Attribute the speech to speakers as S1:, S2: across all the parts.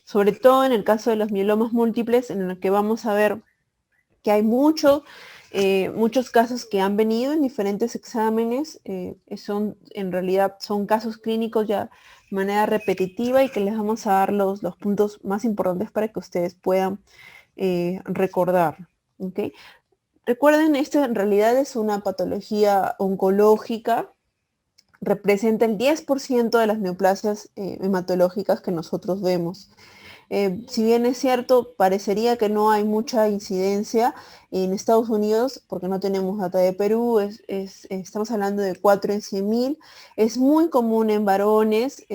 S1: sobre todo en el caso de los mielomas múltiples, en el que vamos a ver que hay muchos casos que han venido en diferentes exámenes, en realidad son casos clínicos ya de manera repetitiva y que les vamos a dar los puntos más importantes para que ustedes puedan recordar. ¿Okay? Recuerden, esto en realidad es una patología oncológica, representa el 10% de las neoplasias hematológicas que nosotros vemos. Si bien es cierto, parecería que no hay mucha incidencia en Estados Unidos, porque no tenemos data de Perú, estamos hablando de 4 en 100.000, es muy común en varones,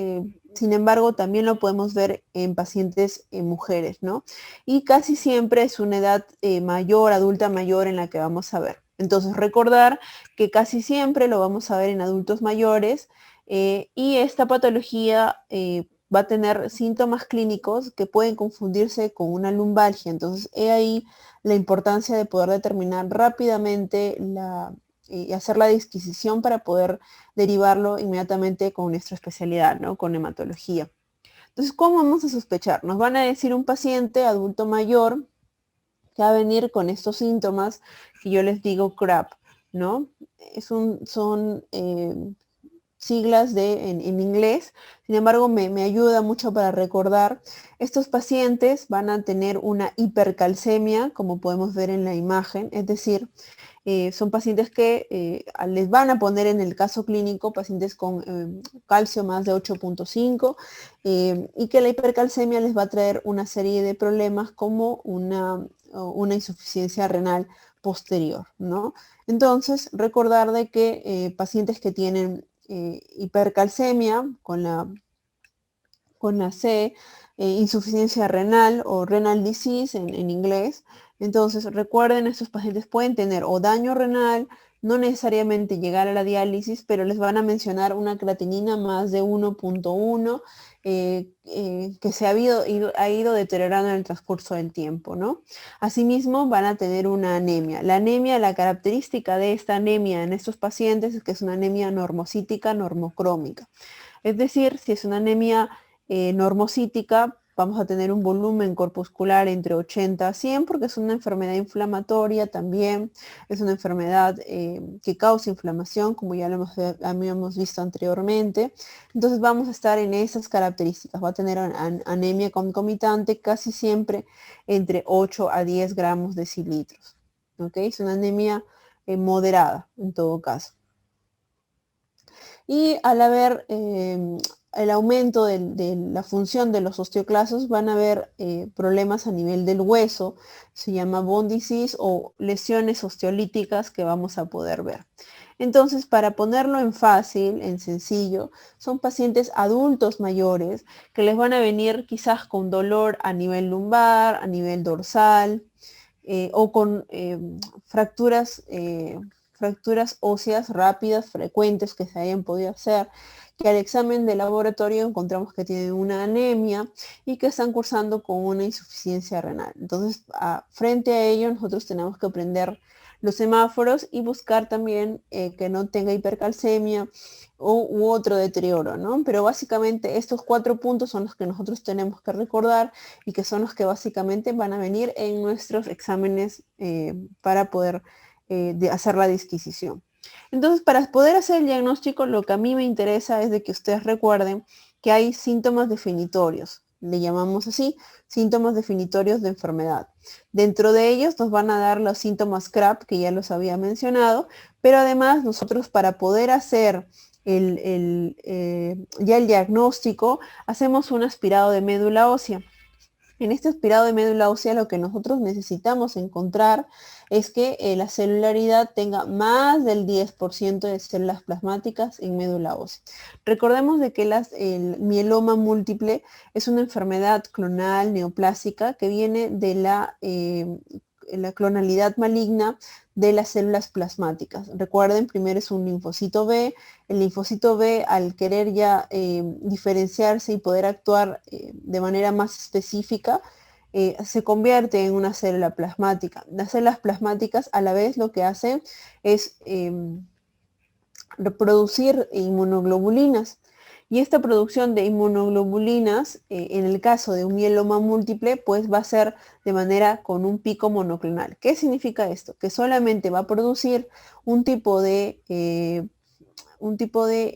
S1: sin embargo también lo podemos ver en pacientes mujeres, ¿no? Y casi siempre es una edad mayor, adulta mayor en la que vamos a ver. Entonces recordar que casi siempre lo vamos a ver en adultos mayores y esta patología va a tener síntomas clínicos que pueden confundirse con una lumbalgia. Entonces, he ahí la importancia de poder determinar rápidamente y hacer la disquisición para poder derivarlo inmediatamente con nuestra especialidad, ¿no? Con hematología. Entonces, ¿cómo vamos a sospechar? Nos van a decir un paciente adulto mayor que va a venir con estos síntomas que yo les digo CRAP, ¿no? Son siglas en inglés, sin embargo me ayuda mucho para recordar. Estos pacientes van a tener una hipercalcemia, como podemos ver en la imagen, es decir, son pacientes que les van a poner en el caso clínico pacientes con calcio más de 8.5 y que la hipercalcemia les va a traer una serie de problemas como una insuficiencia renal posterior, ¿no? Entonces, recordar de que pacientes que tienen hipercalcemia con la C, insuficiencia renal o renal disease en inglés. Entonces, recuerden, estos pacientes pueden tener o daño renal, no necesariamente llegar a la diálisis, pero les van a mencionar una creatinina más de 1.1 que se ha ido deteriorando en el transcurso del tiempo, ¿no? Asimismo, van a tener una anemia. La anemia, la característica de esta anemia en estos pacientes es que es una anemia normocítica, normocrómica. Es decir, si es una anemia normocítica, vamos a tener un volumen corpuscular entre 80 a 100 porque es una enfermedad inflamatoria también, es una enfermedad que causa inflamación, como ya lo habíamos visto anteriormente. Entonces vamos a estar en esas características. Va a tener anemia concomitante casi siempre entre 8 a 10 gramos decilitros. ¿Okay? Es una anemia moderada en todo caso. Y al haber el aumento de la función de los osteoclastos, van a haber problemas a nivel del hueso, se llama bone disease o lesiones osteolíticas que vamos a poder ver. Entonces, para ponerlo en fácil, en sencillo, son pacientes adultos mayores que les van a venir quizás con dolor a nivel lumbar, a nivel dorsal, o con fracturas óseas rápidas, frecuentes que se hayan podido hacer, que al examen de laboratorio encontramos que tienen una anemia y que están cursando con una insuficiencia renal. Entonces, frente a ello, nosotros tenemos que aprender los semáforos y buscar también que no tenga hipercalcemia u otro deterioro, ¿no? Pero básicamente estos 4 puntos son los que nosotros tenemos que recordar y que son los que básicamente van a venir en nuestros exámenes para poder hacer la disquisición. Entonces, para poder hacer el diagnóstico, lo que a mí me interesa es de que ustedes recuerden que hay síntomas definitorios, le llamamos así, síntomas definitorios de enfermedad. Dentro de ellos nos van a dar los síntomas CRAP, que ya los había mencionado, pero además nosotros para poder hacer ya el diagnóstico, hacemos un aspirado de médula ósea. En este aspirado de médula ósea lo que nosotros necesitamos encontrar es que la celularidad tenga más del 10% de células plasmáticas en médula ósea. Recordemos de que el mieloma múltiple es una enfermedad clonal neoplásica que viene de la clonalidad maligna de las células plasmáticas. Recuerden, primero es un linfocito B. El linfocito B, al querer ya diferenciarse y poder actuar de manera más específica, se convierte en una célula plasmática. Las células plasmáticas a la vez lo que hacen es producir inmunoglobulinas. Y esta producción de inmunoglobulinas, en el caso de un mieloma múltiple, pues va a ser de manera con un pico monoclonal. ¿Qué significa esto? Que solamente va a producir un tipo de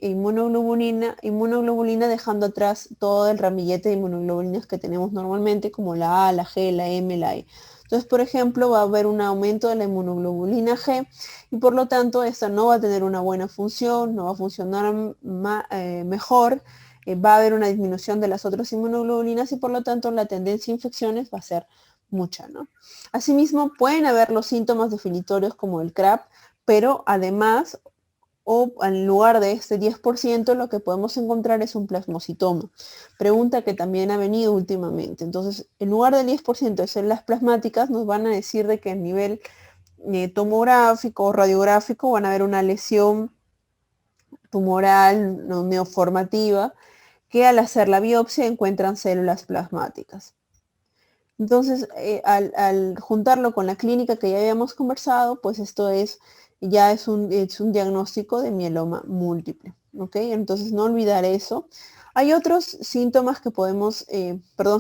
S1: inmunoglobulina, dejando atrás todo el ramillete de inmunoglobulinas que tenemos normalmente, como la A, la G, la M, la E. Entonces, por ejemplo, va a haber un aumento de la inmunoglobulina G y por lo tanto esta no va a tener una buena función, no va a funcionar mejor, va a haber una disminución de las otras inmunoglobulinas y por lo tanto la tendencia a infecciones va a ser mucha, ¿no? Asimismo, pueden haber los síntomas definitorios como el CRAP, pero además, o en lugar de este 10%, lo que podemos encontrar es un plasmocitoma. Pregunta que también ha venido últimamente. Entonces, en lugar del 10% de células plasmáticas, nos van a decir de que a nivel tomográfico o radiográfico van a haber una lesión tumoral no neoformativa que al hacer la biopsia encuentran células plasmáticas. Entonces, al juntarlo con la clínica que ya habíamos conversado, pues esto ya es un diagnóstico de mieloma múltiple. ¿Ok? Entonces, no olvidar eso. Hay otros síntomas que podemos,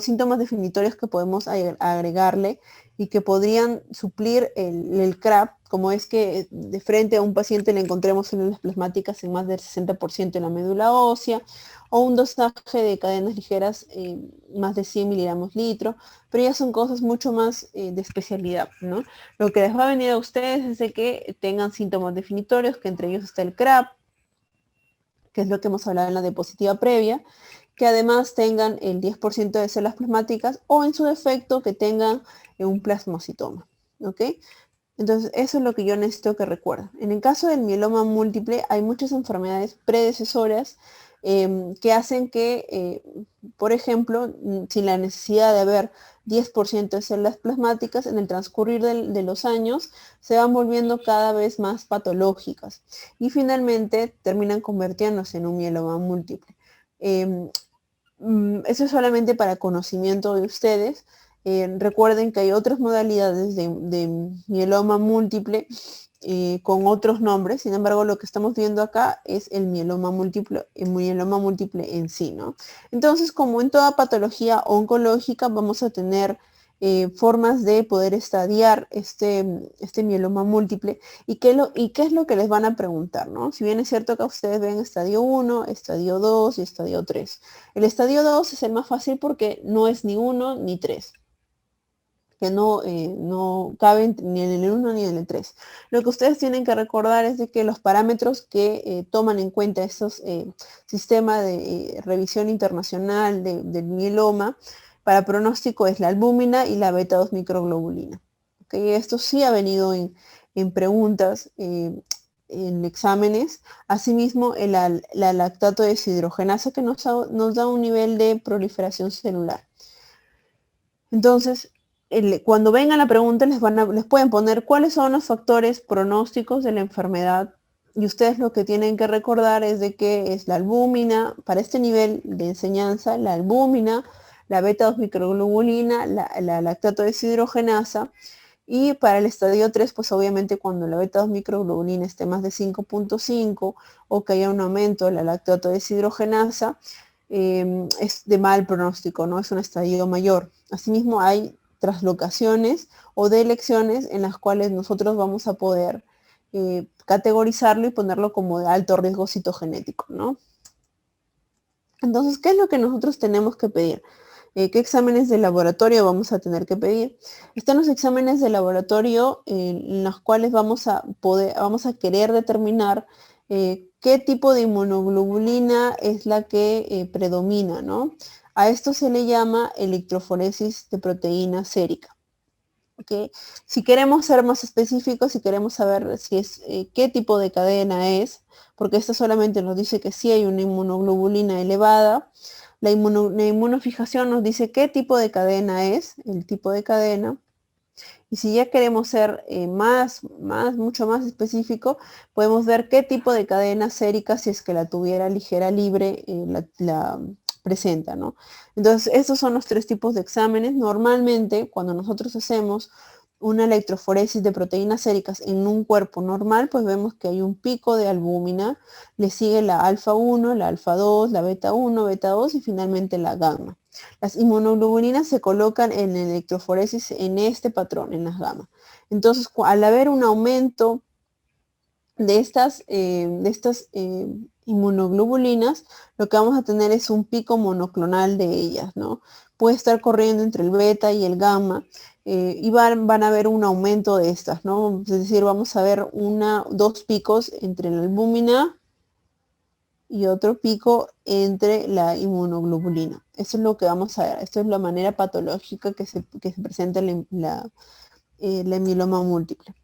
S1: síntomas definitorios que podemos agregarle y que podrían suplir el CRAP, como es que de frente a un paciente le encontremos células plasmáticas en más del 60% en la médula ósea, o un dosaje de cadenas ligeras más de 100 miligramos litro, pero ya son cosas mucho más de especialidad, ¿no? Lo que les va a venir a ustedes es de que tengan síntomas definitorios, que entre ellos está el CRAP, que es lo que hemos hablado en la diapositiva previa, que además tengan el 10% de células plasmáticas o en su defecto que tengan un plasmocitoma, ¿ok? Entonces, eso es lo que yo necesito que recuerden. En el caso del mieloma múltiple, hay muchas enfermedades predecesoras que hacen que, por ejemplo, sin la necesidad de haber 10% de células plasmáticas, en el transcurrir de los años se van volviendo cada vez más patológicas y finalmente terminan convirtiéndose en un mieloma múltiple. Eso es solamente para conocimiento de ustedes. Recuerden que hay otras modalidades de mieloma múltiple con otros nombres. Sin embargo, lo que estamos viendo acá es el mieloma múltiple en sí, ¿no? Entonces, como en toda patología oncológica, vamos a tener formas de poder estadiar este mieloma múltiple y qué es lo que les van a preguntar, ¿no? Si bien es cierto que ustedes ven estadio 1, estadio 2 y estadio 3. El estadio 2 es el más fácil porque no es ni 1 ni 3, que no caben ni en el 1 ni en el 3. Lo que ustedes tienen que recordar es de que los parámetros que toman en cuenta estos sistemas de revisión internacional del mieloma para pronóstico es la albúmina y la beta-2 microglobulina. ¿Okay? Esto sí ha venido en preguntas, en exámenes. Asimismo, la lactato deshidrogenasa que nos da un nivel de proliferación celular. Entonces, cuando vengan la pregunta les pueden poner cuáles son los factores pronósticos de la enfermedad y ustedes lo que tienen que recordar es de que es la albúmina, para este nivel de enseñanza, la albúmina, la beta-2 microglobulina, la lactato deshidrogenasa y para el estadio 3, pues obviamente cuando la beta-2 microglobulina esté más de 5.5 o que haya un aumento de la lactato deshidrogenasa, es de mal pronóstico, ¿no? Es un estadio mayor. Asimismo, hay traslocaciones o delecciones en las cuales nosotros vamos a poder categorizarlo y ponerlo como de alto riesgo citogenético, ¿no? Entonces, ¿qué es lo que nosotros tenemos que pedir? ¿Qué exámenes de laboratorio vamos a tener que pedir? Están los exámenes de laboratorio en los cuales vamos a querer determinar qué tipo de inmunoglobulina es la que predomina, ¿no? A esto se le llama electroforesis de proteína sérica. ¿Okay? Si queremos ser más específicos, si queremos saber si es, qué tipo de cadena es, porque esto solamente nos dice que sí hay una inmunoglobulina elevada, la inmunofijación nos dice qué tipo de cadena es, el tipo de cadena, y si ya queremos ser mucho más específico, podemos ver qué tipo de cadena sérica, si es que la tuviera ligera libre, la presenta, ¿no? Entonces, estos son los tres tipos de exámenes. Normalmente, cuando nosotros hacemos una electroforesis de proteínas séricas en un cuerpo normal, pues vemos que hay un pico de albúmina, le sigue la alfa 1, la alfa 2, la beta 1, beta 2 y finalmente la gamma. Las inmunoglobulinas se colocan en electroforesis en este patrón, en las gamma. Entonces, al haber un aumento de estas inmunoglobulinas, lo que vamos a tener es un pico monoclonal de ellas, ¿no? Puede estar corriendo entre el beta y el gamma, y van a haber un aumento de estas, ¿no? Es decir, vamos a ver dos picos entre la albúmina y otro pico entre la inmunoglobulina. Eso es lo que vamos a ver. Esto es la manera patológica que se presenta la mieloma múltiple.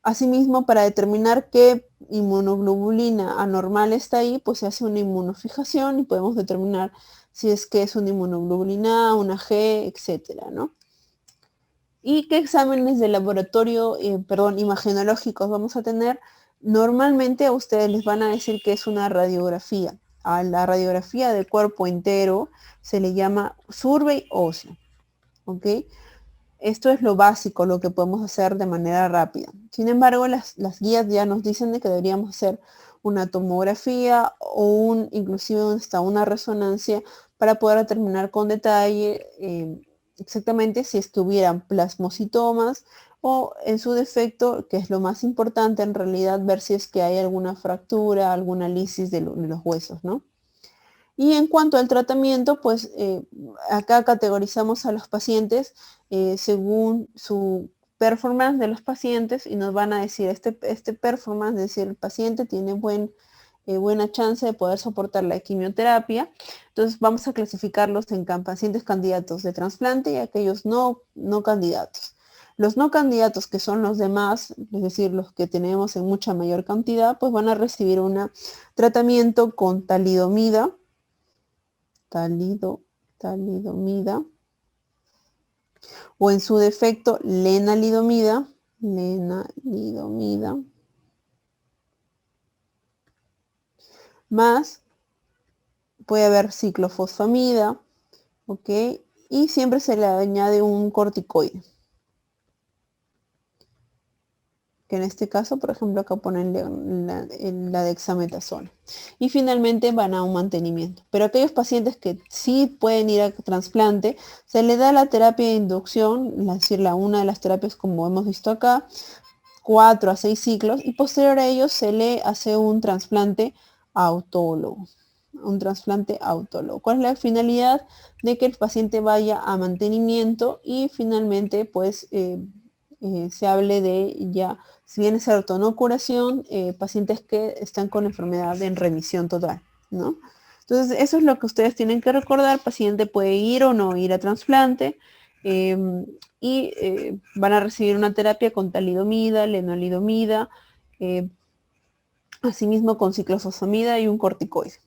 S1: Asimismo, para determinar qué inmunoglobulina anormal está ahí, pues se hace una inmunofijación y podemos determinar si es que es una inmunoglobulina A, una G, etcétera, ¿no? ¿Y qué exámenes de laboratorio, imagenológicos vamos a tener? Normalmente a ustedes les van a decir que es una radiografía. A la radiografía del cuerpo entero se le llama survey óseo, ¿ok? Esto es lo básico, lo que podemos hacer de manera rápida. Sin embargo, las guías ya nos dicen de que deberíamos hacer una tomografía o inclusive hasta una resonancia para poder determinar con detalle exactamente si es que hubieran plasmocitomas o en su defecto, que es lo más importante en realidad, ver si es que hay alguna fractura, alguna lisis de los huesos, ¿no? Y en cuanto al tratamiento, pues acá categorizamos a los pacientes según su performance de los pacientes y nos van a decir este performance, es decir, el paciente tiene buena chance de poder soportar la quimioterapia. Entonces vamos a clasificarlos en pacientes candidatos de trasplante y aquellos no candidatos. Los no candidatos, que son los demás, es decir, los que tenemos en mucha mayor cantidad, pues van a recibir un tratamiento con talidomida, o en su defecto lenalidomida, más puede haber ciclofosfamida, ¿ok? Y siempre se le añade un corticoide, que en este caso, por ejemplo, acá ponen la dexametasona. Y finalmente van a un mantenimiento. Pero aquellos pacientes que sí pueden ir a trasplante, se le da la terapia de inducción, es decir, una de las terapias como hemos visto acá, 4 a 6 ciclos, y posterior a ello se le hace un trasplante autólogo. ¿Cuál es la finalidad? De que el paciente vaya a mantenimiento y finalmente pues se hable de ya, si bien es cierto, no curación, pacientes que están con enfermedad en remisión total, ¿no? Entonces eso es lo que ustedes tienen que recordar. El paciente puede ir o no ir a trasplante, van a recibir una terapia con talidomida, lenalidomida, asimismo con ciclofosfamida y un corticoide.